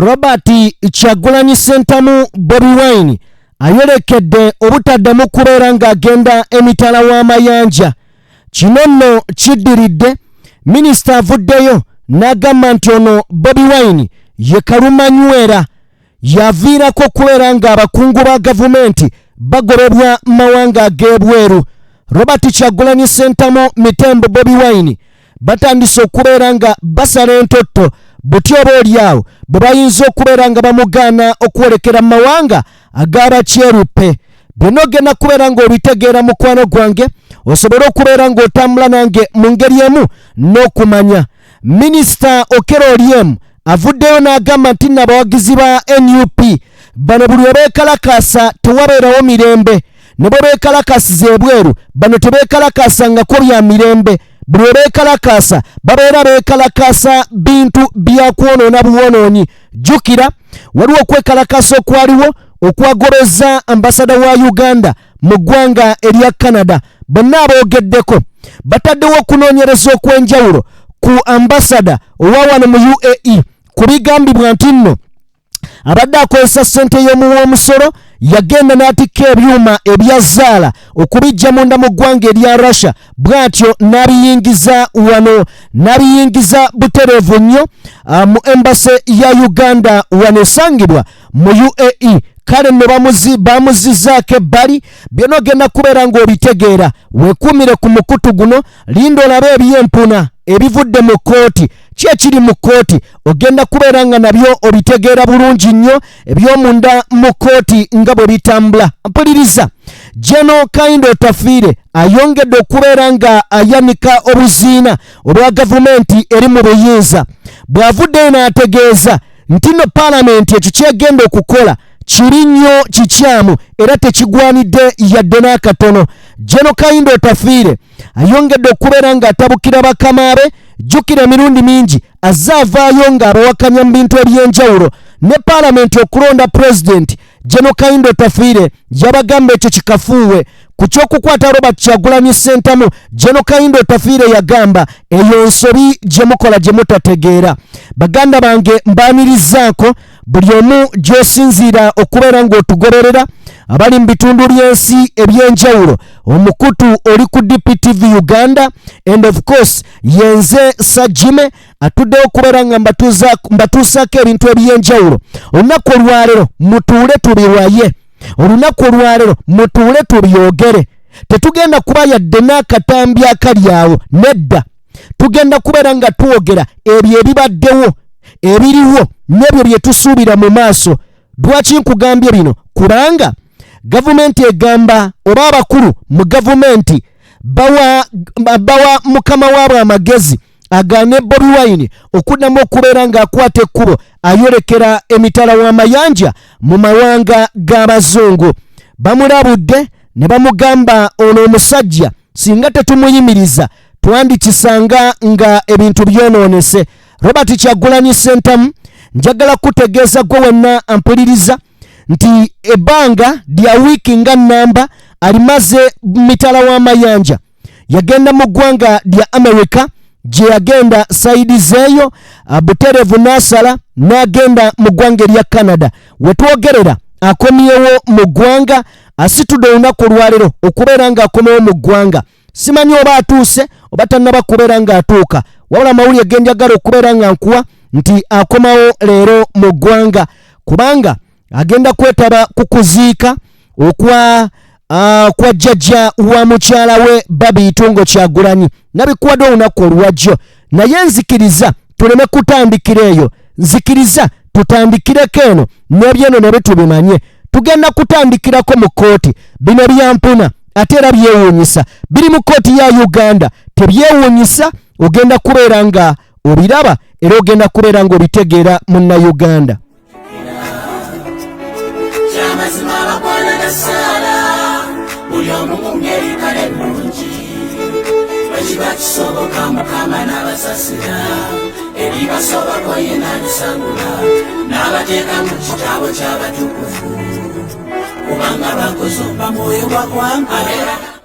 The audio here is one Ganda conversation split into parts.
Robert Kyagulanyi Ssentamu Bobi Wine ayolekedde obutaddamu kubeera ng'agenda emitala w'amayanja. Kino nno kiddiridde minisita avuddeyo n'agamba nti ono Bobi Wine ye kalumanywera yaviirako kubeera ng'abakungu ba gavumenti bagobebwa mawanga ag'ebweru. Robert Kyagulanyi Ssentamu Mitembo Bobi Wine batandise okubeera nga basala entotto buti oba oliawo bwe bayinza okubeera nga bamugaana okwolekera mawanga ag'abakyeruppe. Byonna ogenda kubeera ng'obitegeera mukwano gwange osobole okubeera ng'otambula nange mu ngeri emu n'okumanya. Minisita Okello Oryem avuddeyo n'agamba nti n'abawagizi ba NUP bano buli we beekalakaasa tewabeerawo mirembe, ne bwe beekalakaasiza ebweru bano tebeekalakaasangako bya mirembe. Buli we beekalakaasa babeera beekalakaasa bintu bya kwonoona buwonoonyi. Jjukira waliwo okwekalakaasa okwaliwo okwagobeza ambasada wa Uganda mu ggwanga erya Canada. Bonna aboogeddeko bataddewo okunoonyereza okw'enjawulo ku ambasada owa wano mu UAE ku bigambibwa nti nno abadde akozesa ssente y'omuwoomusolo yagenda n'atikka ebyuma ebya zaala okubijja munda mu ggwanga erya Russia, bw'atyo n'abiyingiza wano n'abiyingiza butereevu nnyo mu embase ya Uganda wano esangibwa mu UAE. Kale nno bamuzizzaako ebbali. Byonna ogenda kubeera ng'obitegeera. Weekuumire ku mukutu guno, linda olabe ebyempuna ebivudde mu kkooti. Ki ekiri mu kkooti ogenda kubeera nga nabyo obitegeera bulungi nnyo eby'omunda mu kkooti nga bwe bitambula. Mpuliriza, General Kayindo Otafiire ayongedde okubeera nga ayanika obuziina olwa gavumenti eri mu buyinza. Bw'avuddeyo n'ategeeza nti no paalamenti ekyo kyegenda okukola kiri nnyo kikyamu era tekigwanidde yadde n'akatono. General Kayindo Otafiire ayongedde okubeera ng'atabukira bakama be. Jjukira emirundi mingi azze avaayo ng'abawakanya mu bintu eby'enjawulo. Ne paalamenti okulonda pulezidenti, General Kayindo Otafiire yabagamba ekyo kikafuuwe. Ku ky'okukwata Robert Kyagulanyi Ssentamu, General Kayindo Otafiire yagamba eyo nsobi gye mukola gye mutategeera. Baganda bange mbaanirizaako buli omu gy'osinziira okubeera ng'otugoberera abali mu bitundu by'ensi eby'enjawulo. Omukutu oli ku DPTV Uganda and of course yenze Sajime atuddeho okubeera nga mbatuusaako ebintu eby'enjawulo. Olunaku olwaleero mutuule tubiwaye. Olunaku olwaleero mutuule tubyogere. Tetugenda kuba yadde n'akatambi akali awo, nedda. Tugenda kubeera nga twogera ebyo ebibaddewo, ebiriwo n'ebyo bye tusuubira mu maaso. Lwaki nkugambye bino? Kubanga gavumenti egamba oba abakulu mu gavumenti bawa mukama waabwe amagezi agaane Bobi Wine okuddamu okubeera ng'akwata ekkubo ayolekera emitala w'amayanja mu mawanga g'abazungu. Bamulabudde ne bamugamba ono omusajja singa tetumuyimiriza twandikisanga nga ebintu byonoonese. Robert Kyagulanyi Ssentamu njagala kutegeeza gwe wenna ampuliriza nti ebbanga lya wiiki nga nnamba alimaze mitala w'amayanja. Yagenda mu ggwanga lya America gye yagenda sayidi zeeyo butereevu n'asala n'agenda mu ggwanga erya Canada. Wetwogerera akomyewo mu ggwanga, asitudde olunaku olwaleero okubeera ng'akomewo mu ggwanga. Simanyi oba atuuse oba tannaba kubeera ng'atuuka, wabula amawulire ge njagala okubeera nga nkuwa nti akomawo leero mu ggwanga, kubanga agenda kwetaba ku kuziika kwa jjajja wa mukyala we Babi Itungo Kyagulanyi. Nabikuwadde olunaku olwajjo, naye nzikiriza tuleme kutandikira eyo. Nzikiriza tutandikireko eno n'ebyeno ne bitubimanye. Tugenda kutandikirako mu kkooti. Bino byampuna ate era byewuunyisa biri mu kkooti ya Uganda. Tebyewuunyisa ogenda kubeera nga obiraba era ogenda kubeera nga obitegeera munna Uganda.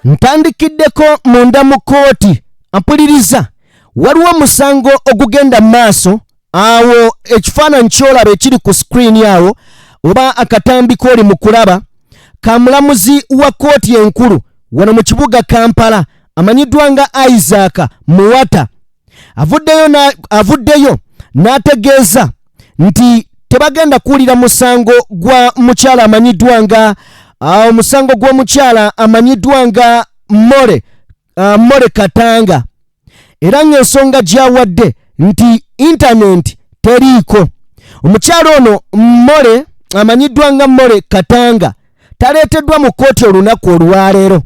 Ntandikiddeko munda mu kkooti. Mpuliriza, waliwo omusango ogugenda maaso awo ekifaananyi kyolaba ekiri ku screen awo oba akatambi kooli mu kulaba kamulamuzi wa kooti enkulu wano mu kibuga Kampala amanyiddwa nga Isaac Muwata avuddeyo n'ategeeza nti tebagenda kuwulira musango gwa mukyala amanyiddwa nga omusango gw'omukyala amanyiddwa nga More Katanga era ng'ensonga gy'awadde nti intaneti teriiko. Omukyala ono More amanyiddwa nga More Katanga taleeteddwa mu kooti olunaku olwaleero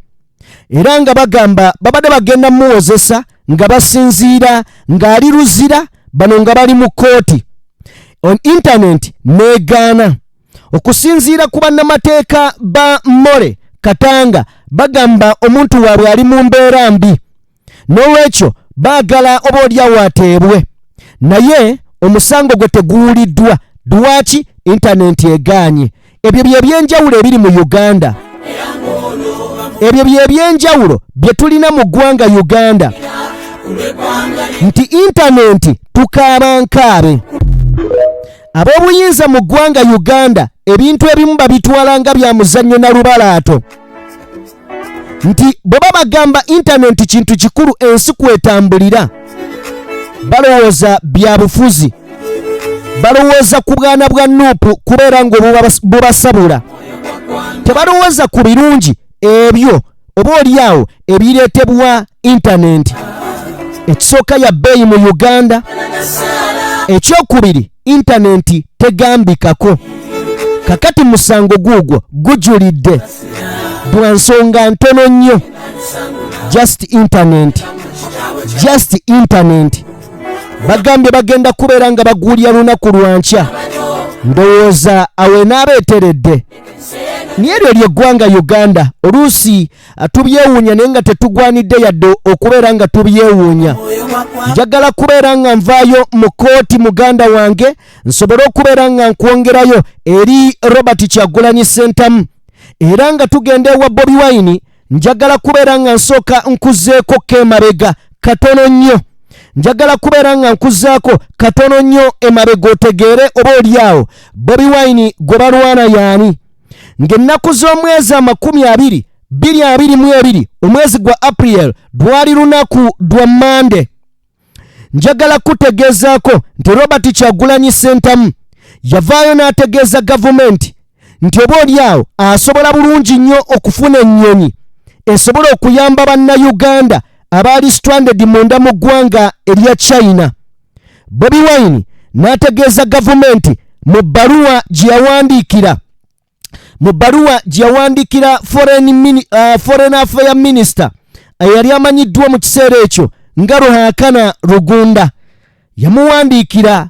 era nga bagamba babadde bagenda muwozesa nga basinziira ng'ali luzira bano nga bali mu kooti. On internet neegaana okusinziira ku bannamateeka ba More Katanga bagamba omuntu waabwe ali mu mbeera mbi n'olwekyo baagala oba olyawo ateebwe naye omusango gwe teguwuliddwa lwaki intaneti egaanye. Ebyo bye byenjawulo ebiri mu Uganda, ebyo bye byenjawulo bye tulina mu ggwanga Uganda nti intaneti tukaabankaabe. Ab'obuyinza mu ggwanga Uganda ebintu ebimu babitwala nga bya muzannyo na lubalaato nti bwe bagamba intaneti kintu kikulu ensi kwetambulira balowooza bya bufuzi, balowooza ku bwana bwa Nuupu kubeera ng'obubasabula, tebalowooza ku birungi ebyo oba olyawo ebireetebwa intaneti. Ekisooka ya bbeeyi mu Uganda, ekyokubiri intaneti tegambikako. Kakati musango guugwo gujulidde lwa nsonga ntono nnyo. Just internet bagambye bagenda kubeera nga baguulya lunaku lwankya. Ndowooza awe n'abeeteredde. Naye eryo ly'eggwanga Uganda oluusi tubyewuunya naye nga tetugwanidde yadde okubeera nga tubyewuunya. Njagala kubeera nga nvaayo mu kooti muganda wange nsobole okubeera nga nkwongerayo eri Robert Kyagulanyi Ssentamu era nga tugenda ewa Bobi Wine. Njagala kubeera nga nsooka nkuzeeko k'emabega katono nnyo. Njagala kubeera nga nkuzaako katono nnyo emabega otegeere oba olyawo Bobi Wine gwe balwana yaani. Ng'ennaku z'omwezi 2022 omwezi gwa April lwali lunaku lwa Mande. Njagala kutegeezaako nti Robert Kyagulanyi Ssentamu yavaayo n'ategeeza gavumenti nti oba olyawo asobola bulungi nnyo okufuna ennyonyi esobola okuyamba bannayuganda abaali stranded munda mu ggwanga erya China. Bobi Wine n'ategeeza gavumenti mu bbaluwa gye yawandiikira Foreign Affairs Minister eyali amanyiddwa mu kiseera ekyo nga Ruhakana Rugunda. Yamuwandiikira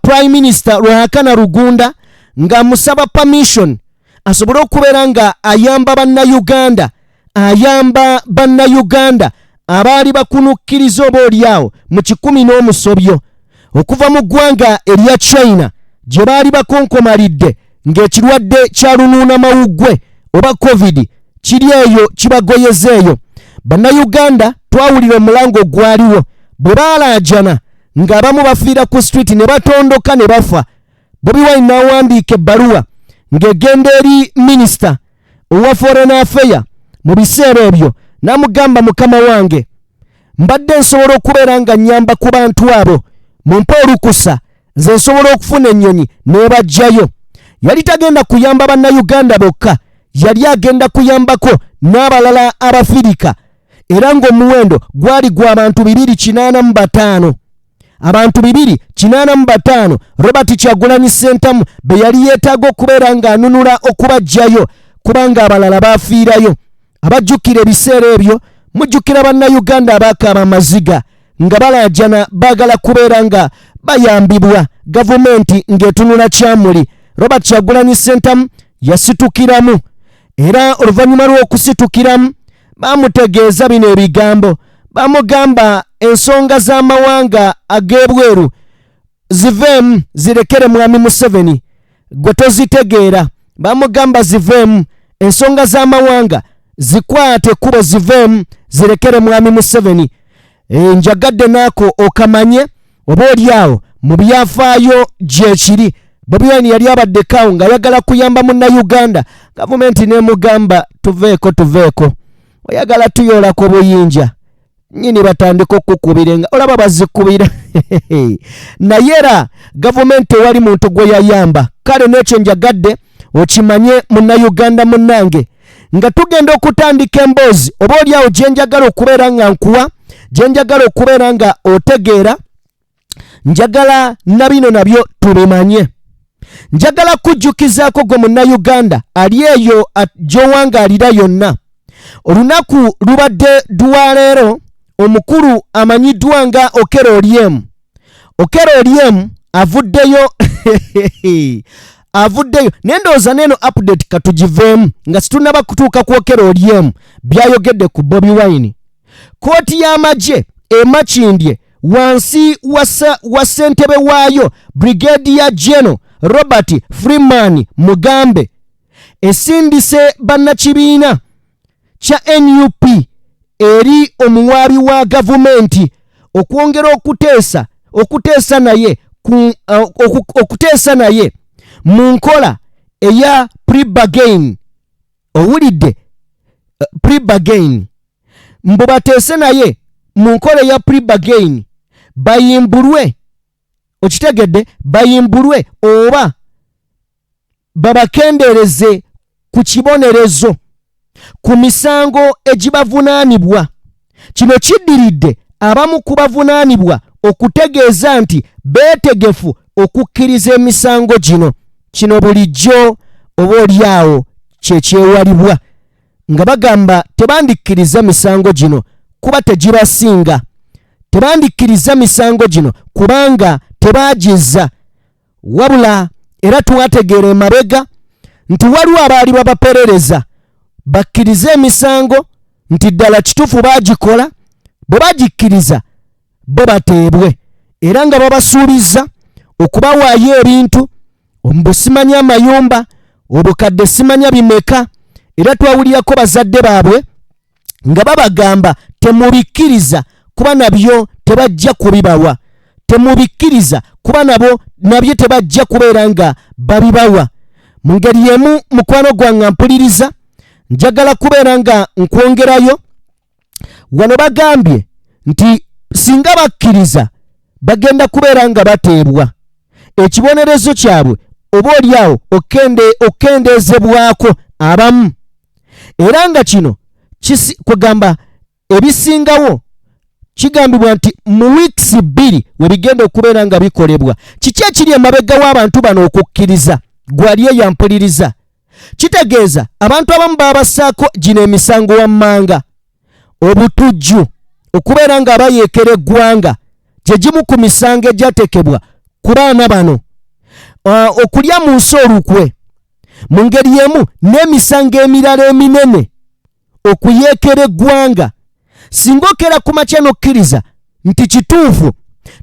Prime Minister Ruhakana Rugunda ng'amusaba permission asobole okubeera nga ayamba bannayuganda abaali bakunukkiriza oba olyawo mu 19 okuva mu ggwanga erya China gye baali bakonkomalidde ng'ekirwadde kya lunuunamawuggwe oba COVID kiri eyo kibagoyezeeyo. Bannayuganda twawulira omulango gwaliwo bwe baalaajana ng'abamu bafiira ku street ne batondoka ne bafa. Bobi Wine n'awandiika ebbaluwa ng'egenda eri minisita owa Foreign Affairs mu biseera ebyo n'amugamba, mukama wange mbadde nsobola okubeera nga nnyamba ku bantu abo, mumpe olukusa nze nsobola okufuna ennyonyi n'ebajjayo. Yali tagenda kuyamba bannayuganda bokka, yali agenda kuyambako n'abalala Abafirika era ng'omuwendo gwali gw'abantu 285. Abantu 285 Robert Kyagulanyi Ssentamu be yali yeetaaga okubeera ng'anunula okubajjayo kubanga abalala baafiirayo. Abajjukira ebiseera ebyo mujjukira bannayuganda abaakaaba amaziga nga balaajana baagala kubeera nga bayambibwa gavumenti ng'etunula kyamuli. Robert Kyagulanyi Ssentamu yasitukiramu era oluvannyuma lw'okusitukiramu baamutegeeza bino ebigambo. Baamugamba ensonga z'amawanga ag'ebweru ziveemu zirekere mwami Museveni, gwe tozitegeera. Baamugamba ziveemu ensonga z'amawanga zikwate kubo ziveemu zirekere mwami Museveni. Njagadde naako okamanye oba olyawo mu byafaayo gyekiri. Bobi Wine yali abaddekawo ng'ayagala kuyamba munnayuganda. Gavumenti n'emugamba tuveeko. Oyagala tuyoolako buyinja. Nyini batandika okukubirenga. Olaba bazikubira. Naye era gavumenti ewali muntu gwe yayamba. Kale n'ekyo njagadde okimanye munnayuganda munnange. Nga tugenda okutandika emboozi oba oliawo gye njagala okubeera nga nkuwa, gye njagala okubeera nga otegeera, njagala na bino nabyo tubimanye. Njagala kujjukizaako gwe munnayuganda ali eyo gy'owangaalira yonna. Olunaku lubadde lwaleero omukulu amanyiddwa nga Okello Oryem. Okello Oryem avuddeyo nendooza neno update katugiveemu nga situnaba kutuuka ku Okello Oryem byayogedde ku Bobi Wine. Kooti y'amagye emakindye wansi wa ssentebe waayo Brigadier General Robert Freeman Mugambe esindise bannakibiina kya NUP eri omuwaabi wa gavumenti okwongera okuteesa naye mu nkola eya pre-bargain. Owulidde? Pre-bargain. Mbu bateese naye mu nkola eya pre-bargain bayimbulwe, okitegedde, bayimbulwe oba babakendeereze ku kibonerezo ku misango egibavunaanibwa. Kino kiddiridde abamu ku bavunaanibwa okutegeeza nti beetegefu okukkiriza emisango gino. Kino bulijjo oba oliawo kyekyewalibwa nga bagamba tebandikkiriza misango gino kuba tegibasinga, tebandikkiriza misango gino kubanga tebagizza, wabula era twategeera emabega nti waliwo abaali babaperereza bakkirize emisango nti ddala kituufu bagikola, bwe bagikkiriza bo bateebwe era nga babasuubiza okubawaayo ebintu. Ombu simanya amayumba, obukadde simanya bimeka, era twawulirako bazadde baabwe nga babagamba temubikkiriza kuba nabyo tebajja kubibawa, temubikkiriza kuba nabyo tebajja kubeera nga babibawa. Mu ngeri y'emu mukwano gwange mpuliriza, njagala kubeera nga nkwongerayo. Wano bagambye nti singa bakkiriza bagenda kubeera nga bateebwa. Ekibonerezo kyabwe oba oliawo okendeezebwako abamu. Era nga kino kugamba ebisingawo kigambibwa nti mu weeks 2 we bigenda okubeera nga bikolebwa. Kiki ekiri emabega w'abantu bano okukkiriza? Gwali eyampuliriza. Kitegeeza abantu abamu babasaako gino emisango wammanga, obutujju, okubeera nga bayeekera eggwanga, gye gimu ku misango egyatekebwa ku baana bano, okulya mu nsi olukwe, mu ngeri y'emu n'emisango emirala eminene, okuyeekera eggwanga. Singa okera ku makya n'okkiriza nti kituufu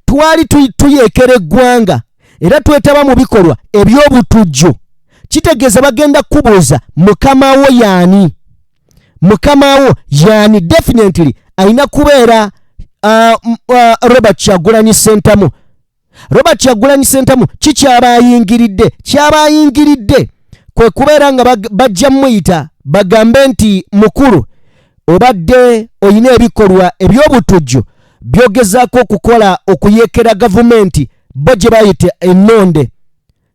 twali tuyeekera eggwanga era twetaba mu bikolwa eby'obutujju, kitegeeza bagenda kubuuza mukama wo yaani? Mukama wo yaani? Definitely alina kubeera Robert Kyagulanyi Ssentamu. Robert Kyagulanyi Ssentamu kyabayingiridde kwe kubeera nga bajja muyita bagambe nti mukulu obadde oyina ebikolwa eby'obutujju byogezaako okukola okuyeekera gavumenti bo gye bayita ennonde.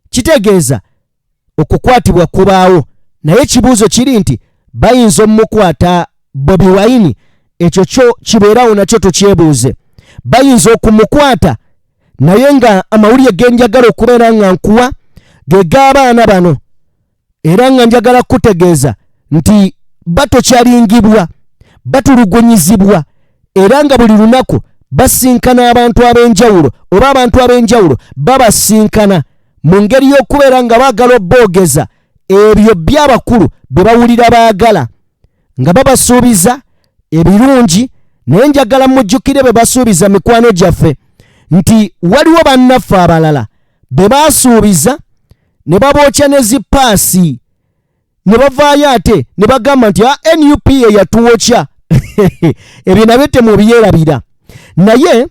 Kitegeeza okukwatibwa kubaawo, naye ekibuuzo kiri nti bayinza omukwata Bobi Wine? Ekyo kyo kibeerawo nakyo tukyebuuze. Bayinza okumukwata, naye nga amawulire genjagala okubeera nga nkuwa ge g'abaana bano, era nga njagala kutegeeza nti batokyaringibwa, batulugunyizibwa, era nga buli lunaku basinkana abantu ab'enjawulo oba abantu ab'enjawulo babasinkana mu ngeri y'okubeera nga baagala obboogeza ebyo by'abakulu bye bawulira baagala, nga babasuubiza ebirungi. Naye njagala mujjukire be basuubiza mikwano gyaffe nti waliwo bannaffe abalala be baasuubiza ne babookya ne zipaasi ne bavaayo ate ne bagamba nti NUP ye yatuwokya. Ebyo nabyo temubyerabira. Naye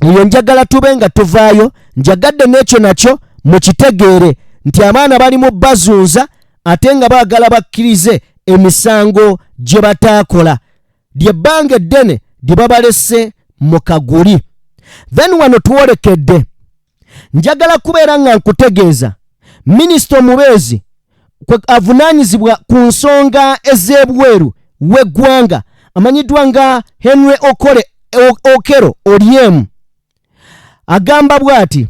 eyo njagala tube nga tuvaayo njagadde n'ekyo nakyo mukitegeere nti abaana bali mu bazunza ate nga baagala bakkirize emisango gye bataakola lyebbanga eddene lye babalese mu kaguli. Then wano tuwolekedde njagala kubeera nga nkutegeeza minisita omubeezi avunaanyizibwa ku nsonga ez'ebweru w'eggwanga amanyiddwa nga Henry Okello Oryem agamba bw'ati,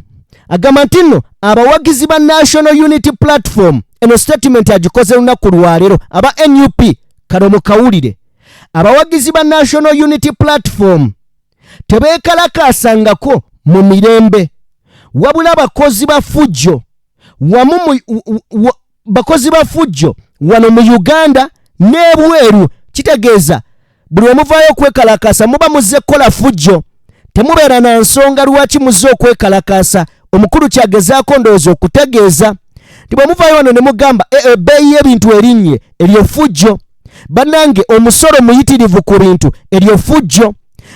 agamba nti nno abawagizi ba National Unity Platform, eno statement agikoze lunaku lwaleero, aba NUP kano mukawulire, abawagizi ba National Unity Platform tebeekalakaasangako mu mirembe wabula bakozi ba fujjo bakozi ba fujjo wano mu Uganda n'ebweru. Kitegeeza buli omuvaayo okwekalakaasa muba muzze kukola fujjo, temubeera na nsonga lwaki muzze okwekalakaasa. Omukulu kyagezaako ndowooza okutegeeza nti bwe muvaayo wano ne mugamba ebbeeyi y'ebintu erinnye eryo fujjo, bannange omusolo muyitirivu ku bintu eryo fujjo.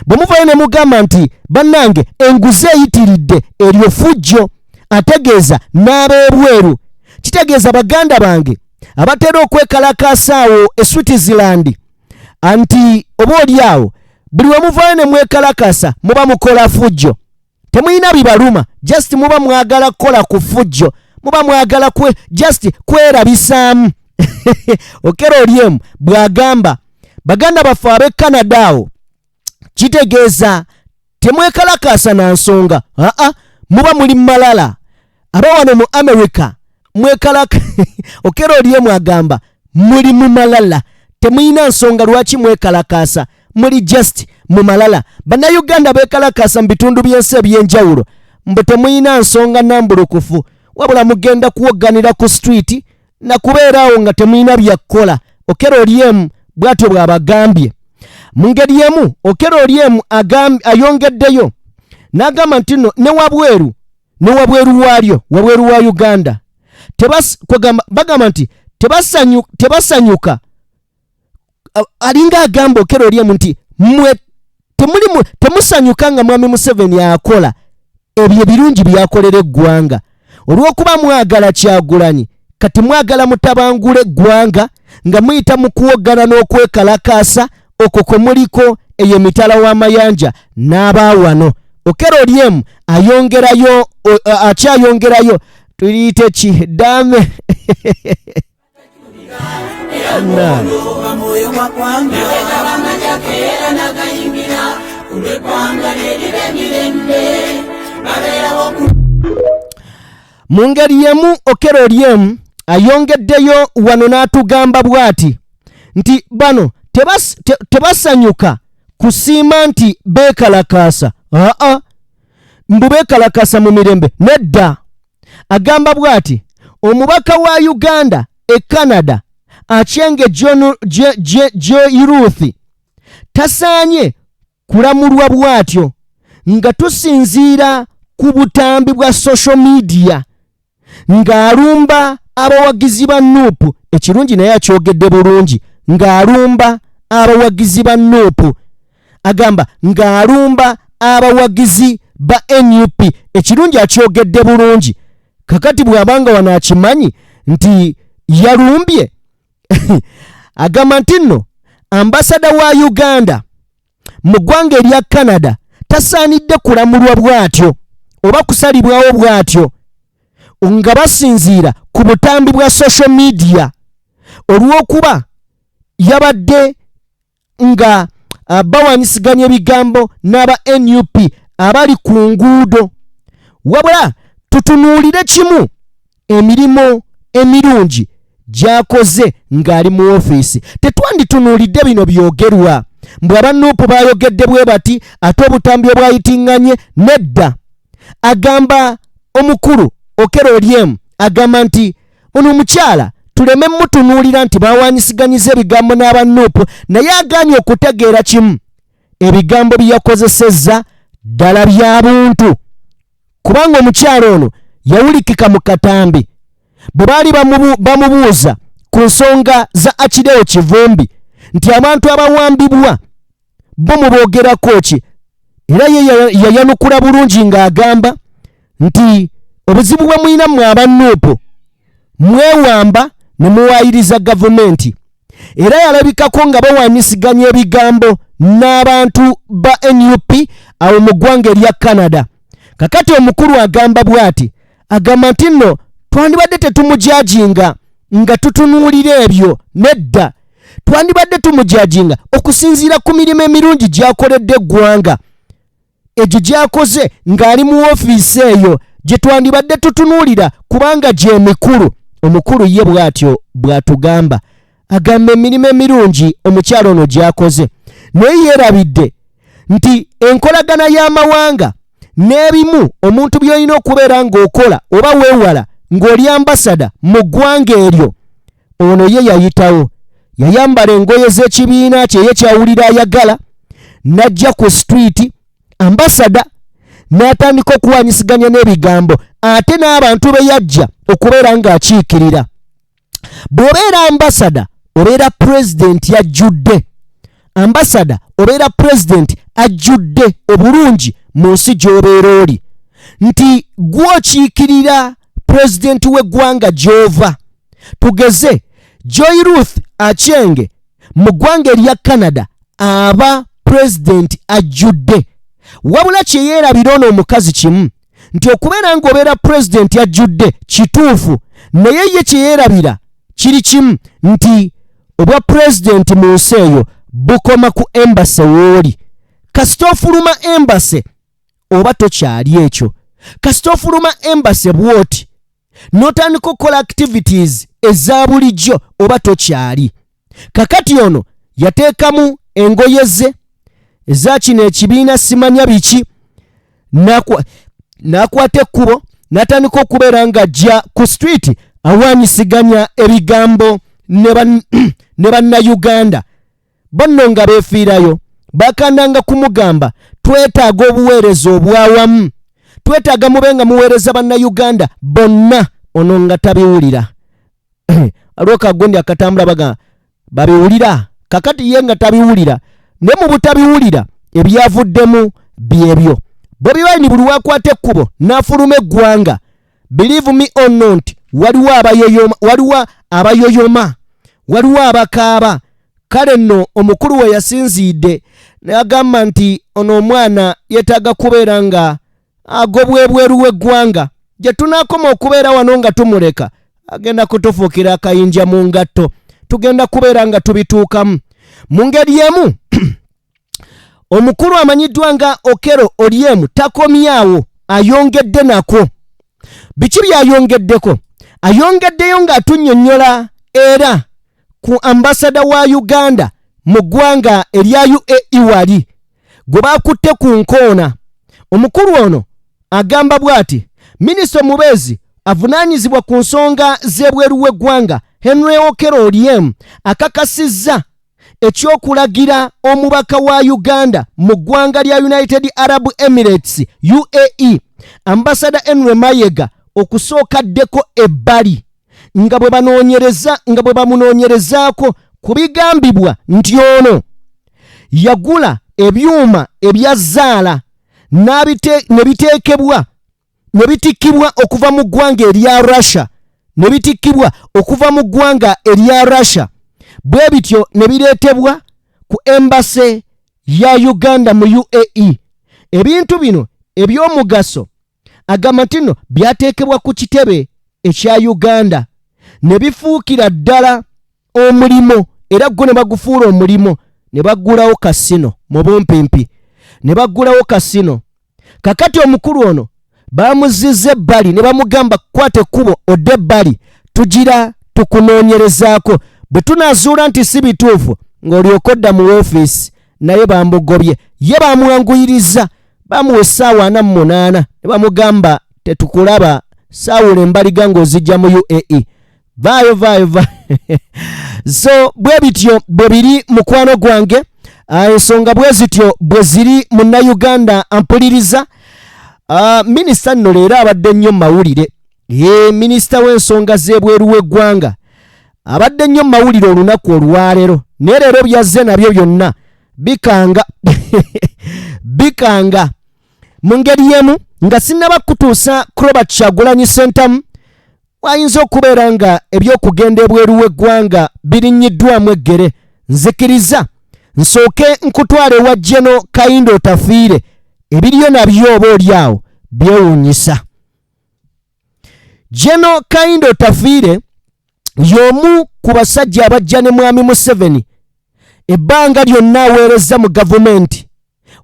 Bwe muvaayo ne mugamba nti bannange enguzi eyitiridde eryo fujjo. Ategeeza n'ab'ebweru. Kitegeeza baganda bange abatera okwekalakaasa awo e Switzerland anti oba oli awo buli we muvaayo ne mwekalakaasa muba mukola fujjo. Temuyina bibaluma, just muba mwagala kukola ku fujjo, muba mwagala just kwerabisaamu. Okello Oryem bw'agamba baganda baffe ab'e Canada awo, kitegeeza temwekalakaasa na nsonga, muba muli malala. Aba wano mu America mwekalaka Okello Oryem agamba muli mu malala, temuyina nsonga lwaki mwekalakaasa, muli just mu malala. Bannayuganda beekalakaasa mu bitundu by'ensi eby'enjawulo mbu temuyina nsonga nambulukufu, wabula mugenda kuwogganira ku street na kubeeraawo nga temuyina byakkola. Okello Oryem bw'atyo bw'abagambye. Mu ngeri emu Okello Oryem ayongeddeyo n'agamba nti nno ne wabweru waalyo, wabweru wa Uganda bagamba nti tebasanyuka. Alinga agamba Okello Oryem nti mmwe temusanyuka nga mwami Museveni akola ebyo birungi byakolera eggwanga. Olw'okuba mwagala Kyagulanyi kati mwagala mutabangula eggwanga nga muyita mu kuwoggana n'okwekalakaasa okwo kwe muliko eyo emitala w'amayanja n'abaawano. Okello Oryem ayongerayo, akyayongerayo tuyite ki dame mu ngeri yemu Okello Oryem ayongeddeyo wano n'atugamba bw'ati nti bano tebasanyuka kusiima nti beekalakaasa, mbu beekalakaasa mu mirembe nedda. Agamba bw'ati omubaka wa Uganda e Canada Achenge Joy Ruth tasaanye kulamulwa bw'atyo nga tusinziira ku butambi bwa social media ng'alumba abawagizi ba NUP. Ekirungi naye akyogedde bulungi, ng'alumba abawagizi ba NUP. Agamba ng'alumba abawagizi ba NUP. Ekirungi akyogedde bulungi. Kakati bw'abanga wano akimanyi nti yalumbye. Agamba nti nno ambasada wa Uganda mu ggwanga erya Canada tasaanidde kulamulwa bw'atyo oba kusalibwawo bw'atyo nga basinziira ku butambi bwa social media, olw'okuba yabadde nga bawanyisiganya ebigambo n'aba NUP abali ku nguudo. Wabula tutunuulire kimu emirimu emirungi gy'akoze ng'ali mu ofiisi. Tetwanditunuulidde bino byogerwa mbwe abanuupu baayogedde bwe bati ate obutambi obwayitinganye nedda. Agamba omukulu Okello Oryem agamba nti ono omukyala tuleme mutunuulira nti bawanyisiganyizza ebigambo n'abanuupu, naye agaanye okutegeera kimu ebigambo bye yakozesezza ddala bya buntu, kubanga omukyala ono yawulikika mu katambi bwe baali bamubuuza ku nsonga za Akideo Kivumbi nti abantu abawambibwa bo muboogerako ki, era ye yayanukula bulungi ng'agamba nti obuzibu bwe mulina mmwe abannuupu mwewamba ne muwaayiriza gavumenti, era yalabikako nga bawaanyisiganya ebigambo n'abantu ba NUP awo mu ggwanga erya Canada. Kakati omukulu agamba bw'ati, agamba nti nno twandibadde tetumujajinga nga tutunuulira ebyo, nedda twandibadde tumujajinga okusinziira ku mirimu emirungi gy'akoledde eggwanga, egyo gy'akoze ng'ali mu woofiisi eyo gye twandibadde tutunuulira kubanga gye mikulu. Omukulu ye bw'atyo bw'atugamba, agamba emirimu emirungi omukyalo ono gy'akoze, naye yeerabidde nti enkolagana y'amawanga n'ebimu omuntu by'olina okubeera ng'okola oba weewala ng'oli ambasada mu ggwanga eryo, ono ye yayitawo yayambala engoye z'ekibiina kye ye kyawulira ayagala, n'ajja ku street ambasada n'atandika okuwanyisiganya n'ebigambo, ate n'abantu be yajja okubeera ng'akiikirira. Bw'obeera ambasada obeera pulezidenti yajjudde, ambasada obeera pulezidenti ajjudde obulungi mu nsi gy'obeera oli, nti gw'okiikirira pulezidenti w'eggwanga gy'ova. Tugeze Joy Ruth Acheng mu ggwanga erya Canada aba pulezidenti ajjudde, wabula kye yeerabira ono omukazi kimu, nti okubeera ng'obeera pulezidenti ajjudde kituufu, naye ye kye yeerabira kiri kimu, nti obwa pulezidenti mu nsi eyo bukoma ku embase w'oli. Kasita ofuluma embase oba tokyali ekyo, kasita ofuluma embase bw'oti n'otandika okukola activities eza bulijjo oba tokyali. Kakati ono yateekamu engoye ze eza kino ekibiina simanya biki, n'akwata ekkubo n'atandika okubeera ng'ajja ku street awaanyisiganya ebigambo ne bannayuganda. Banno nga beefiirayo bakandanga kumugamba, twetaaga obuweereza obwawamu, twetaaga mube nga muweereza bannayuganda bonna. Ono nga tabiwulira. Aliwo kagondi akatambula baga babiwulira, kakati ye nga tabiwulira, ne mu butabiwulira ebyavuddemu byebyo. Bobi Wine buli wakwata ekkubo n'afuluma eggwanga, believe me or not, waliwo abayoyoma, waliwo abakaaba. Kale nno omukulu we yasinziidde n'agamba nti ono omwana yeetaaga kubeera nga agobwa ebweru w'eggwanga, gye tunaakoma okubeera wano nga tumuleka agenda kutufuukira akayinja mu ngatto, tugenda kubeera nga tubituukamu. Mu ngeri emu omukulu amanyiddwa nga Okello Oryem takomyawo, ayongedde nako. Biki byayongeddeko? Ayongeddeyo ng'atunnyonnyola era ku ambasada wa Uganda mu ggwanga erya UAE wali gwe baakutte ku nkoona. Omukulu ono agamba bw'ati, minisita omubeezi avunaanyizibwa ku nsonga z'ebweru w'eggwanga Henry Okello Oryem akakasizza ekyokulagira omubaka wa Uganda mu ggwanga lya United Arab Emirates UAE ambasada Henry Mayega okusookaddeko ebbali nga bwe bamunoonyerezaako ku bigambibwa nti ono yagula ebyuma ebya zzaala ne bitikkibwa okuva mu ggwanga erya Russia, ne bitikkibwa okuva mu ggwanga erya Russia, bwe bityo ne bireetebwa ku embase ya Uganda mu UAE. Ebintu bino eby'omugaso agamba nti nno byateekebwa ku kitebe ekya Uganda ne bifuukira ddala omulimo, era gwo ne bagufuula omulimo, ne baggulawo kasino mu bumpimpi, ne baggulawo kasino. Kakati omukulu ono baamuzizza ebbali ne bamugamba kwata ekkubo odde ebbali tugira tukunoonyerezaako, bwe tunaazuula nti si bituufu ng'olyoka odda mu woofiisi. Naye bamugobye, ye bamwanguyiriza, bamuwa essaawa 48 ne bamugamba tetukulaba, saawula embaliga ng'ozijja mu UAE. Vaayo so bwe bityo bwe biri mukwano gwange, ensonga bwe zityo bwe ziri munnayuganda ampuliriza. Minisita nno leero abadde nnyo mu mawulire, minisita w'ensonga z'ebweru w'eggwanga abadde nnyo mu mawulire olunaku olwaleero, naye leero byazze nabyo byonna bikanga bikanga. Mu ngeri y'emu nga sinnaba kutuusa Robert Kyagulanyi Ssentamu wayinza okubeera nga ebyokugenda ebweru w'eggwanga birinyiddwamu eggere. Nzikiriza nsooke nkutwala ewa General Kayindo Tafiire, ebiriyo nabyo oba oli awo byewuunyisa. General Kayindo Tafiire y'omu ku basajja abajja ne Mwami Museveni ebbanga lyonna aweereza mu gavumenti.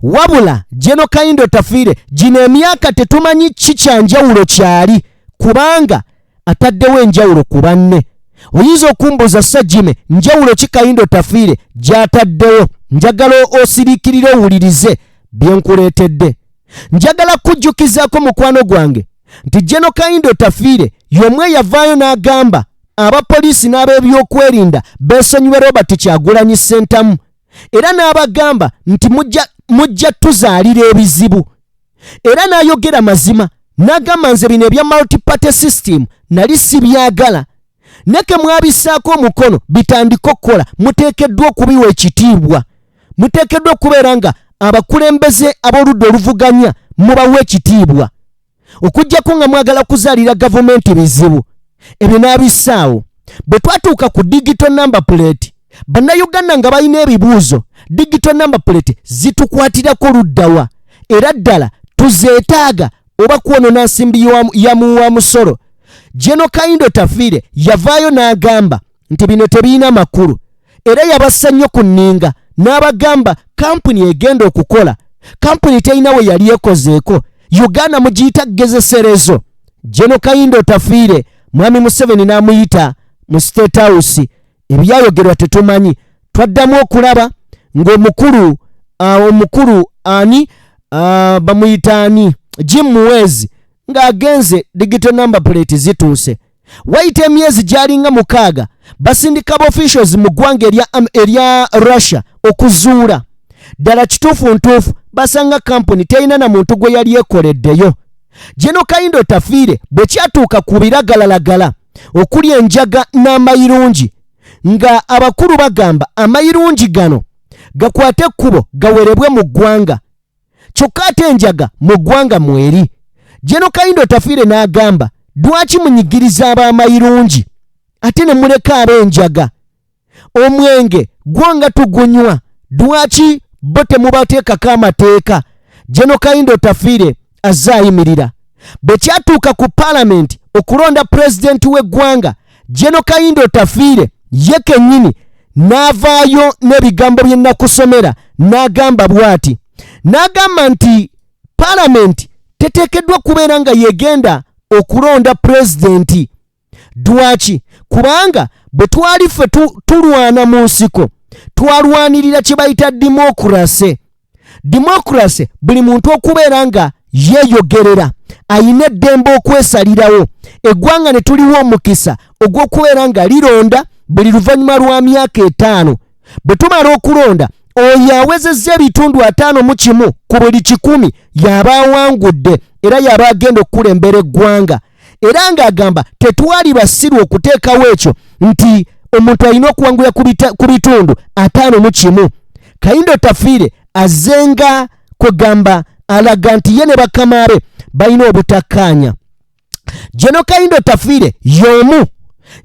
Wabula General Kayindo Tafiire gino emyaka tetumanyi kikyanjawulo kyali, kubanga ataddewo enjawulo ku banne. Oyinza okumbuuza Sajjime njawulo ki Kayindo Tafiire gy'ataddewo? Njagala osiriikirire owulirize bye nkuleetedde. Njagala kujjukizaako mukwano gwange nti General Kayindo Tafiire y'omu eyavaayo n'agamba abapoliisi n'ab'ebyokwerinda beesonyiwe Robert Kyagulanyi Ssentamu, era n'abagamba nti mujja tuzaalira ebizibu. Era n'ayogera mazima n'agamba nze bino ebya multi-party system nali sibyagala, neke mwabisaako omukono bitandika okukola, muteekeddwa okubiwa ekitiibwa. Muteekeddwa okubeera nga abakulembeze ab'oludda oluvuganya mubawa ekitiibwa. Okuggyako nga mwagala kuzaalira gavumenti bizibu, ebyo n'abissaawo. Bwe twatuuka ku digital number plate, bannayuganda nga balina ebibuuzo, digital number plate zitukwatirako luddawa, era ddala tuzeetaaga oba kwonona nsimbi ya muwa musolo. General Kayindo Tafiire yavaayo n'agamba nti bino tebiina makulu, era yabassa nnyo ku nninga n'abagamba kampuni egenda okukola, kampuni terina we yali ekozeeko, Uganda mugiyita gezeserezo. General Kayindo Tafiire Mwami Museveni n'amuyita mu State House, ebyayogerwa tetumanyi. Twaddamu okulaba ng'omukulu ani bamuyita ani Jim Muwezi ng'agenze digital number plate zituuse. Wayita emyezi gyalinga 6 basindika officials mu ggwanga erya Russia okuzuula ddala kituufu ntuufu basanga kampuni terina na muntu gwe yali ekoleddeyo. General Kayindo Tafiire bwe kyatuuka ku biragalalagala okuli enjaga n'amayirungi, nga abakulu bagamba amayirungi gano gakwate ekkubo gawerebwe mu ggwanga, kyokka ate enjaga mu ggwanga mweri. General Kayindo Tafiire n'agamba lwaki munyigiriza ab'amayirungi ate ne muleka ab'enjaga? Omwenge gwanga tugunywa, lwaki bo temubateekako amateeka? General Kayindo Tafiire azze ayimirira. Bwe kyatuuka ku Parliament okulonda pulezidenti w'eggwanga, General Kayindo Tafiire ye kennyini n'avaayo n'ebigambo bye nakusomera n'agamba bw'ati. N'agamba nti Parliament teteekeddwa kubeera nga yegenda okulonda pulezidenti. Lwaki? Kubanga bwe twali ffe tulwana mu nsiko twalwanirira kye bayita dimokirase. Dimokirase buli muntu okubeera nga yeeyogerera, ayina eddembe okwesalirawo. Eggwanga ne tuliwo omukisa ogw'okubeera nga lironda buli luvannyuma lwa myaka 5. Bwe tumala okulonda, oyo awezezza ebitundu 51 ku buli 100 y'aba awangudde era y'aba agenda okukulembera eggwanga. Era ng'agamba tetwali basiru okuteekawo ekyo nti omuntu alina okuwangula ku bitundu 51. Kayindo Tafiire azenga kwegamba alaga nti ye ne bakama be balina obutakkaanya. General Kayindo Tafiire y'omu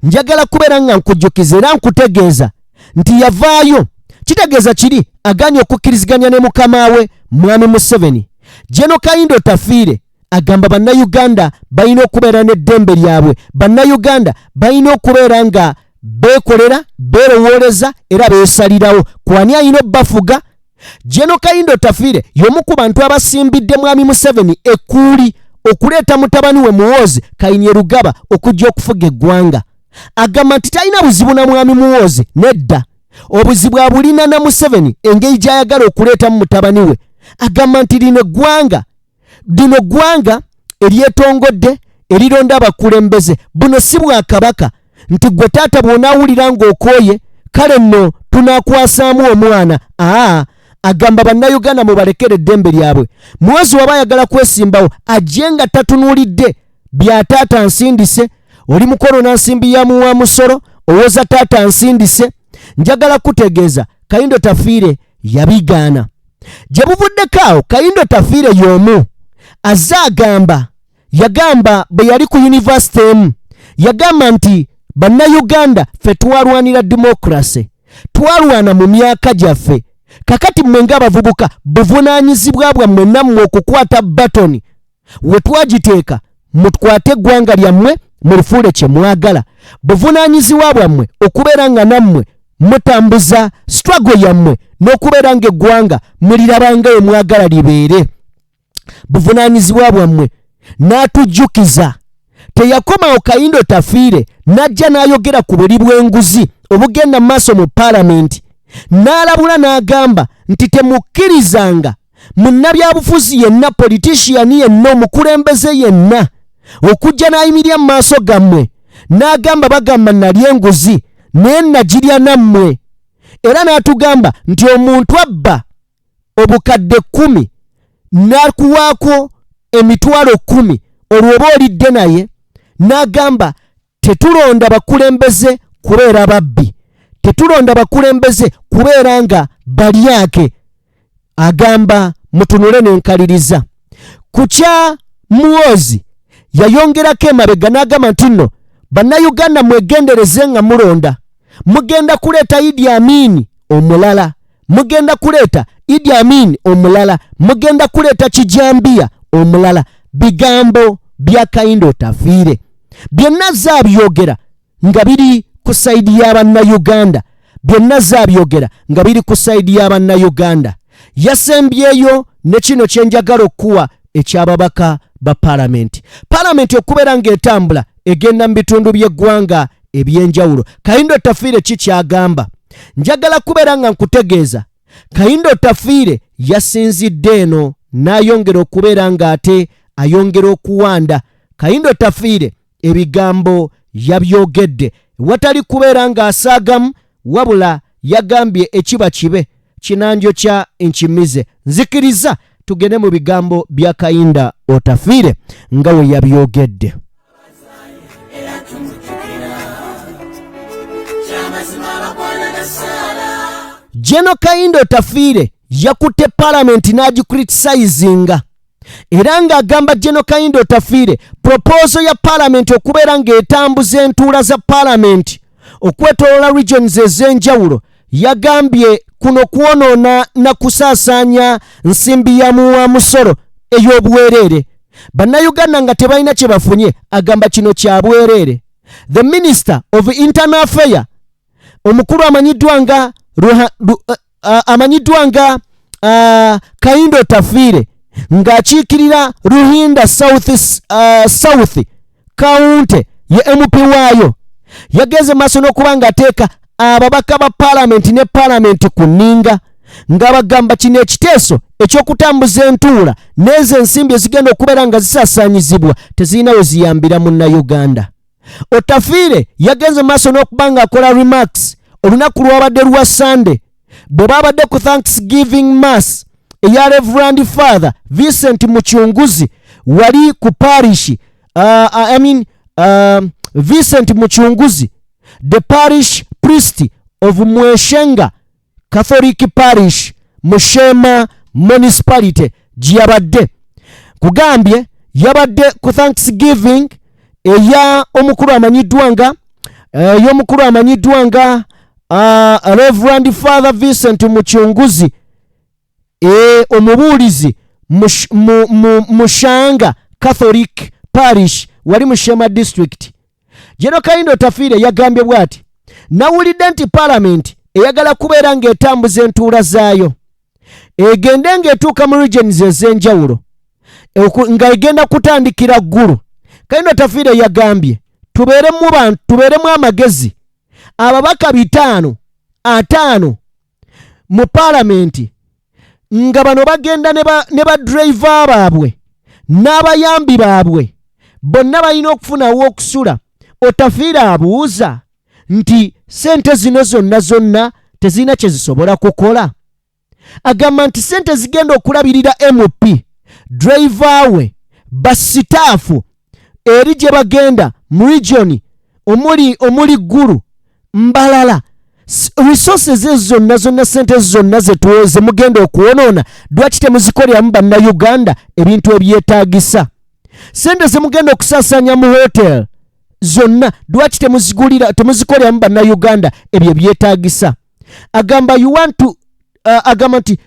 njagala kubeera nga nkujjukiza era nkutegeeza nti yavaayo. Kitegeeza kiri agaanye okukkiriziganya ne mukama we Mwami Museveni. General Kayindo Tafiire agamba bannayuganda balina okubeera n'eddembe lyabwe, bannayuganda balina okubeera nga beekolera, beerowooleza era beesalirawo kwani alina obbafuga. General Kayindo Tafiire y'omu ku bantu abasimbidde Mwami Museveni ekkuuli okuleeta mutabani we Muhoozi Kainerugaba okujja okufuga eggwanga. Agamba nti talina buzibu na Mwami Muhoozi, nedda, obuzibu abulina na Museveni engeri gy'ayagala okuleetamu mutabani we. Agamba nti lino ggwanga eryetongodde erironda abakulembeze, buno si bwa kabaka nti gwe taata bw'onaawulira ng'okooye kale nno tunaakwasaamu omwana. Agamba bannayuganda mubalekere eddembe lyabwe. Muhoozi waba ayagala kwesimbawo ajje nga tatunuulidde bya taata nsindise, oli mukono na nsimbi ya muwa musolo owoza taata nsindise. Njagala kutegeeza Kayindo Tafiire yabigaana. Gye buvuddeko awo Kayindo Tafiire y'omu yagamba bwe yali ku university emu yagamba nti bannayuganda ffe twalwanira democracy twalwana mu myaka gyaffe kakati mmwe ng'abavubuka buvunaanyizibwa bwammwe nammwe okukwata batoni we twagiteeka mukwate eggwanga lyammwe mulifuule kye mwagala buvunaanyizibwa bwammwe okubeera nga nammwe mutambuza struggle yammwe n'okubeera ng'eggwanga mulirabanga ye mwagala libeere buvunaanyizibwa bwammwe n'atujjukiza teyakomawo Kayindo Tafiire n'ajja n'ayogera ku buli bw'enguzi obugenda mu maaso mu paalamenti n'alabula n'agamba nti temukkirizanga munnabyabufuzi yenna politician yenna omukulembeze yenna okujja n'ayimirira mu maaso gammwe n'agamba bagamba nali enguzi naye nagirya nammwe era n'atugamba nti omuntu abba obukadde 10 n'akuwaako emitwalo 10 olwo oba olidde naye n'agamba tetulonda bakulembeze kubeera babbi tetulonda bakulembeze kubeera nga balyake agamba mutunule n'enkaliriza ku kya Muhoozi yayongerako emabega n'agamba nti nno bannayuganda mwegendereze nga mulonda mugenda kuleeta Idi Amin omulala mugenda kuleeta Idi Amin omulala mugenda kuleeta Kijambiya omulala bigambo bya Kayindo Tafiire byonna zaabyogera nga biri ku saidi y'abannayuganda byonna zaabyogera nga biri ku saidi y'abannayuganda yasembyeyo ne kino kye njagala okuwa ekyababaka ba paalamenti okubeera ng'etambula egenda mu bitundu by'eggwanga eby'enjawulo Kayindo Tafiire kikyagamba njagala kubeera nga nkutegeeza Kayindo Tafiire yasinzidde eno n'ayongera okubeera ng'ate ayongera okuwanda Kayindo Tafiire ebigambo yabyogedde watali kubeera ng'asaagamu wabula yagambye ekiba kibe kinanjo kya nkimize nzikiriza tugende mu bigambo bya Kayindo Tafiire nga we yabyogedde. General Kayindo Tafiire yakutte paalamenti n'agicriticizinga era ng'agamba General Kayindo Tafiire proposal ya paalamenti okubeera ng'etambuza entuula za paalamenti okwetoloola regions ez'enjawulo yagambye kuno kwonoona na kusaasaanya nsimbi ya muwa musolo ey'obwereere bannayuganda nga tebalina kye bafunye agamba kino kya bwereere. The Minister of Internal Affairs omukulu amanyiddwa nga Kayindo Tafiire ng'akiikirira Ruhinda South County ye MP waayo yageze maaso n'okuba ng'ateeka ababaka ba paalamenti ne paalamenti ku nninga ng'abagamba kino ekiteeso ekyokutambuza entuula n'ezo ensimbi ezigenda okubeera nga zisaasaanyizibwa tezirina we ziyambira munnayuganda. Tafiire yagenze maaso n'okuba ng'akola remarks olunaku lwabadde lwa Sunday bwe baabadde ku Thanksgiving Mass eya Reverend Father Vincent Muchunguzi wali ku parish Vincent Muchunguzi the parish priest of Mweshenga Catholic Parish Mushema Municipality gyabadde kugambye yabadde ku Thanksgiving eya omukulu amanyiddwa nga Reverend Father Vincent Muchunguzi omubuulizi Mushanga Catholic Parish wali Mushema District. General Kayindo Tafiire yagambye bw'ati nawulidde nti paalamenti eyagala kubeera ng'etambuza entuula zaayo egende ng'etuuka mu regions ez'enjawulo nga egenda kutandikira ggulu. Kayindo Tafiire yagambye tubeeremu amagezi ababaka 5 mu paalamenti nga bano bagenda ne badriver baabwe n'abayambi baabwe bonna balina okufunawo okusula. Tafiire abuuza nti sente zino zonna tezirina kye zisobola kukola. Agamba nti sente zigenda okulabirira MP driver we basitaafu eri gye bagenda mu region omuli ggulu mbalala resources ezo zonna sente zonna zetuweze mugenda okuwonoona lwaki temuzikoleramu bannayuganda ebintu ebyetaagisa? Sente zemugenda okusaasaanya mu hotel zonna lwaki temuzikoleramu bannayuganda ebyo byetaagisa? Agamba agamba nti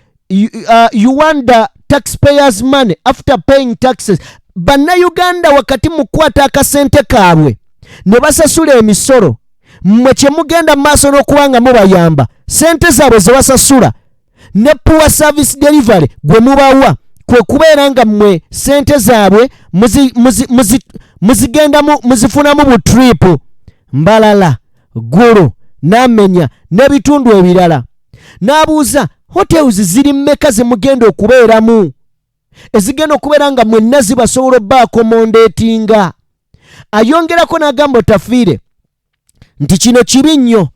you want the taxpayers money after paying taxes. Bannayuganda wakati mu kukwata akasente kaabwe ne basasula emisolo, mmwe kye mugenda maaso n'okubanga mubayamba sente zaabwe ze basasula ne poor service delivery gwe mubawa kwe kubeera nga mmwe sente zaabwe muzifunamu butripu Mbalala, Gulu, Namenya n'ebitundu ebirala. N'abuuza hotels ziri mmeka ze mugenda okubeeramu ezigenda okubeera nga mwenna zibasobola obaakomondeetinga? Ayongerako n'agamba Otafiire nti kino kibi nnyo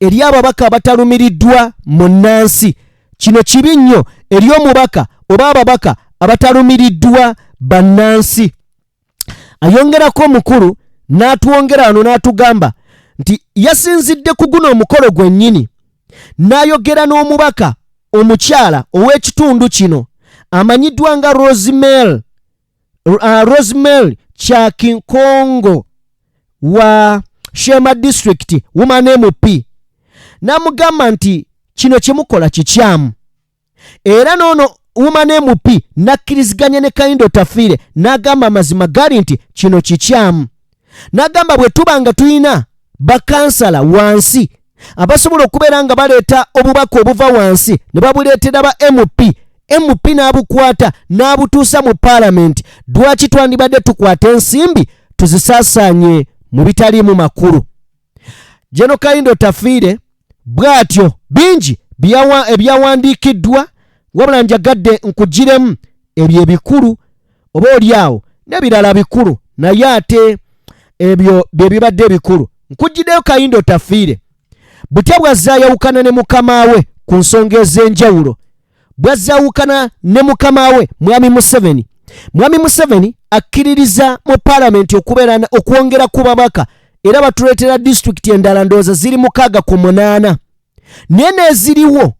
eri ababaka abatalumiriddwa mu nnansi. Kino kibi nnyo eri omubaka oba ababaka abatalumiriddwa bannansi. Ayongerako omukulu n'atwongera wano n'atugamba nti yasinzidde ku guno omukolo gwennyini n'ayogera n'omubaka omukyala ow'ekitundu kino amanyiddwa nga Rosemary Kyakinkongo wa Shema District Woman MP. N'amugamba nti kino kyemukola kikyamu. Era noono Woman MP nakkiriziganya ne Kayindo Otafiire n'agamba mazima gali nti kino kikyamu. N'agamba bwe tuba nga tulina bakansala wansi abasobola okubeera nga baleeta obubaka obuva wansi ne babuleetera ba MP n'abukwata n'abutuusa mu Parliament, lwaki twandibadde tukwata ensimbi tuzisaasaanye mu bitaliimu makulu? Jeno Kayindo Otafiire bw'atyo bingi ebyawandiikiddwa, wabula njagadde nkugiremu ebyo ebikulu oba oliawo n'ebirala bikulu, naye ate ebyo bye bibadde ebikulu. Nkugiddeyo Kayindo Otafiire butya bw'azzaayawukana ne mukama we ku nsonga ez'enjawulo. Bw'azzaawukana ne mukama we Mwami Museveni. Mwami Museveni akkiririza mu Parliament okwongera ku babaka era batuleetera disitulikiti endala ndowooza ziri 68 naye n'eziriwo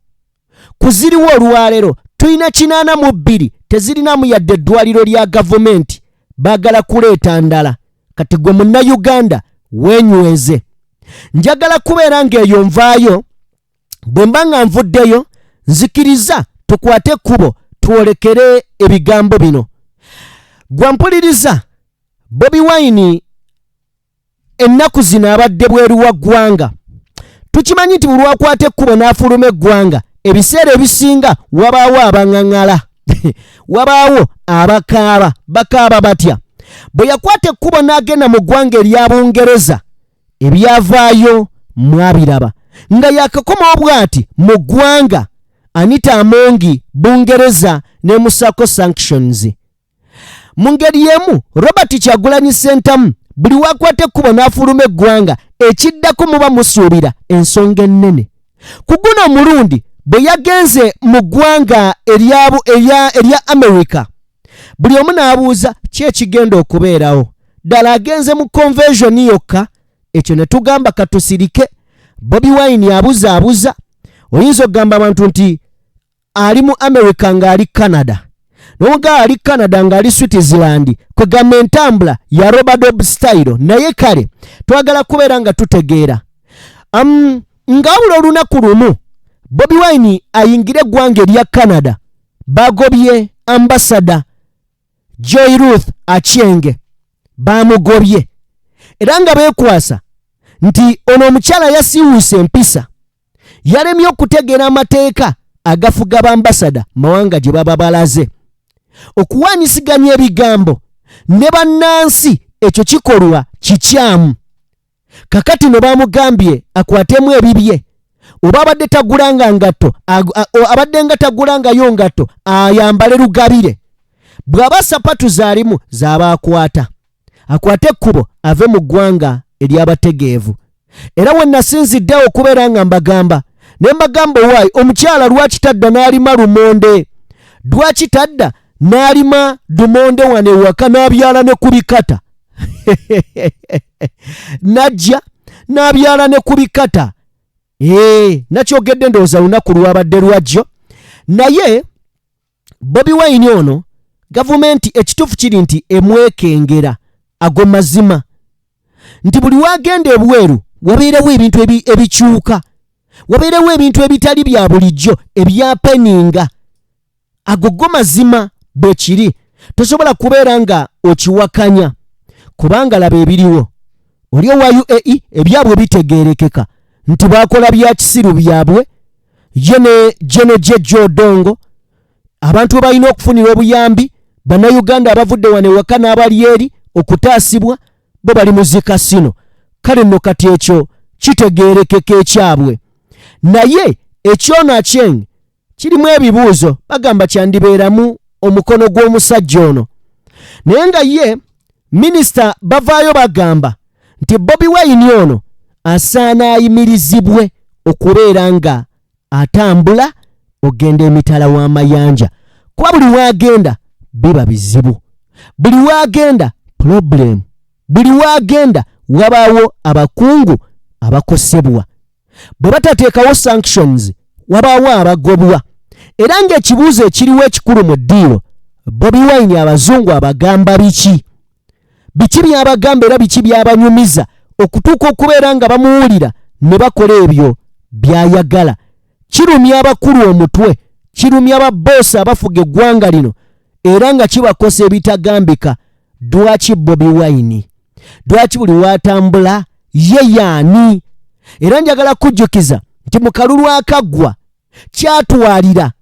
kuziriwo olwaleero tulina 82 tezirinamu yadde eddwaliro lya gavumenti, baagala kuleeta ndala. Kati gwe munnayuganda weenyweze. Njagala kubeera ng'eyo nvaayo, bwe mba nga nvuddeyo nzikiriza tukwate ekkubo twolekere ebigambo bino. Gwampuliriza Bobi Wine ennaku zino abadde bweru wa ggwanga. Tukimanyi nti buli wakwata ekkubo n'afuluma eggwanga ebiseera ebisinga wabaawo abangaŋŋala wabaawo abakaaba, bakaaba batya. Bwe yakwata ekkubo n'agenda mu ggwanga erya Bungereza ebyavaayo mwabiraba nga yakakomawo bw'ati mu ggwanga Anita Amongi Bungereza n'emusaako sanctions. Mu ngeri y'emu Robert Kyagulanyi Ssentamu buli wakwata ekkubo n'afuluma eggwanga ekiddako muba musuubira ensonga ennene. Ku guno omulundi bwe yagenze mu ggwanga erya America buli omu n'abuuza ki ekigenda okubeerawo. Ddala agenze mu convention yokka, ekyo ne tugamba katusirike. Bobi Wine abuzaabuza. Oyinza okugamba abantu nti ali mu America ng'ali Canada, n'omugaa ali Canada ng'ali Switzerland, kwegamba entambula ya Robert style. Naye kale twagala kubeera nga tutegeera ng'abula olunaku lumu Bobi Wine ayingire eggwanga erya Canada, bagobye ambassador Joy Ruth Achieng, bamugobye era nga beekwasa nti ono omukyala yasiiwuuse empisa, yalemye okutegeera amateeka agafuga bambasada mawanga gye baba balaze. Okuwanyisiganya ebigambo ne bannansi ekyo kikolwa kikyamu. Kakati no bamugambye akwatemu ebibye, oba abadde tagulanga ngatto abadde nga tagulangayo ngatto ayambale lugabire. Bw'aba sapatu zaalimu z'aba akwate ekkubo ave mu ggwanga ery'abategeevu. Era we nasinziddewo okubeera nga mbagamba ne mbagamba waayi omukyala lwaki tadda n'alima lumonde, lwaki tadda n'alima lumonde wano ewaka n'abyala ne ku bikata najja n'abyala ne ku bikata nakyogedde ndowooza lunaku lwabadde lwajjo. Naye Bobi Wine ono gavumenti ekituufu kiri nti emwekengera ago mazima nti buli wagenda ebweru wabeerewo ebintu ebikyuka, wabeerewo ebintu ebitali bya bulijjo ebyapeninga. Ago mazima bwe kiri, tosobola kubeera nga okiwakanya kubanga laba ebiriwo. Oli owa UAE ebyabwe bitegeerekeka nti bakola bya kisiru byabwe. Jene Jejo Odongo abantu balina okufunira obuyambi, bannayuganda abavudde wano ewaka n'abali eri okutaasibwa bo bali mu zikasino. Kale nno kati ekyo kitegeerekeka ekyabwe. Naye ekyono Aceng kirimu ebibuuzo, bagamba kyandibeeramu omukono gw'omusajja ono. Naye nga ye minisita bavaayo bagamba nti Bobi Wine ono asaana ayimirizibwe okubeera nga atambula ogenda emitala w'amayanja. Kuba buli wagenda biba bizibu, buli wagenda problem, buli wagenda wabaawo abakungu abakosebwa. Bwe batateekawo sanctions wabaawo abagobwa. Era ng'ekibuuzo ekiriwo ekikulu mu ddiiro, Bobi Wine abazungu abagamba biki? Biki byabagamba era biki byabanyumiza okutuuka okubeera nga bamuwulira ne bakola ebyo byayagala? Kirumya abakulu omutwe, kirumya ababoosi abafuga eggwanga lino era nga kibakosa ebitagambika. Lwaki Bobi Wine? Lwaki buli watambula ye yaani? Era njagala kujjukiza nti mu kalulu akaggwa kyatwalira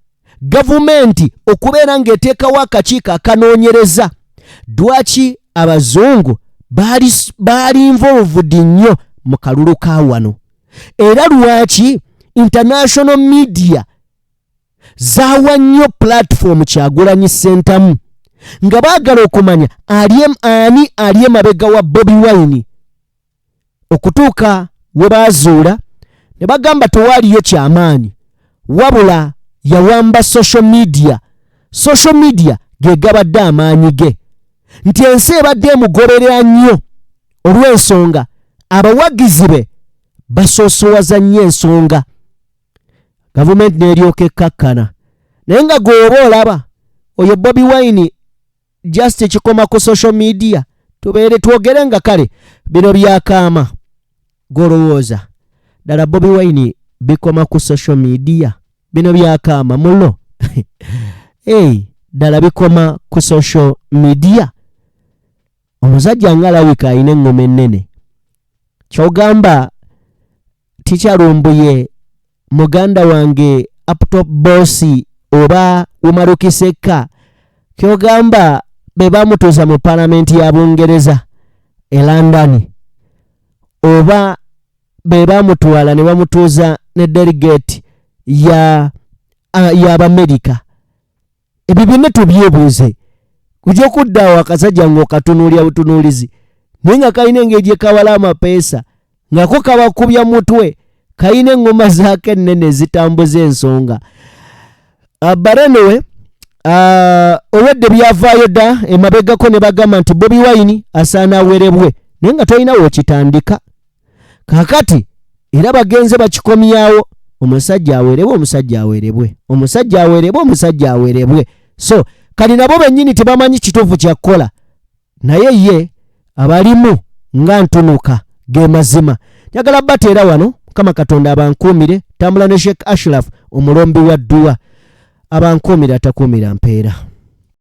gavumenti okubeera ng'eteekawo akakiiko akanoonyereza lwaki abazungu baali involved nnyo mu kalulu ka wano, era lwaki international media zaawa nnyo platform Kyagulanyi Ssentamu nga baagala okumanya ani ali emabega wa Bobi Wine, okutuuka we baazuula ne bagamba tewaaliyo kyamaanyi wabula yawamba social media. Social media ge gabadde amaanyi ge, nti ensi ebadde emugoberera nnyo olw'ensonga abawagizi be basoosowaza nnyo ensonga. Gavumenti n'eryoka ekkakkana. Naye nga gweoba olaba oyo Bobi Wine just ekikoma ku social media, tubeere twogere nga kale bino byakaama golowooza ddala Bobi Wine bikoma ku social media, bino byakaama mulo ddala bikoma ku social media. Omusajja ng'alabika alina engoma ennene. Kyogamba tikyalumbuye muganda wange Uptop Boss oba Umarukiseka, kyogamba be bamutuuza mu Palamenti ya Bungereza e London, oba be bamutwala ne bamutuuza ne delegate y'Abamerika. Ebyo byonna tubyebuuze. Kujja okuddaawo akasajja ng'okatunuulya butunuulizi naye nga kalina engeri gye kabala amapeesa ngako kabakubya mutwe, kalina engoma zaake ennene ezitambuza ensonga. Barenewe owedde byavaayo dda emabegako ne bagamba nti Bobi Wine asaana awerebwe, naye nga tolina weekitandika. Kaakati era bagenze bakikomyawo, omusajja awerebwe, omusajja awerebwe, omusajja awerebwe, omusajja awerebwe. So kali nabo bennyini tebamanyi kituufu kyakukola, naye ye abalimu nga ntunuka ge mazima. Njagala bateera wano, Mukama Katonda abankuumire. Tambula ne Sheikh Ashraf omulombi wa dduwa, abankuumire atakuumira mpeera.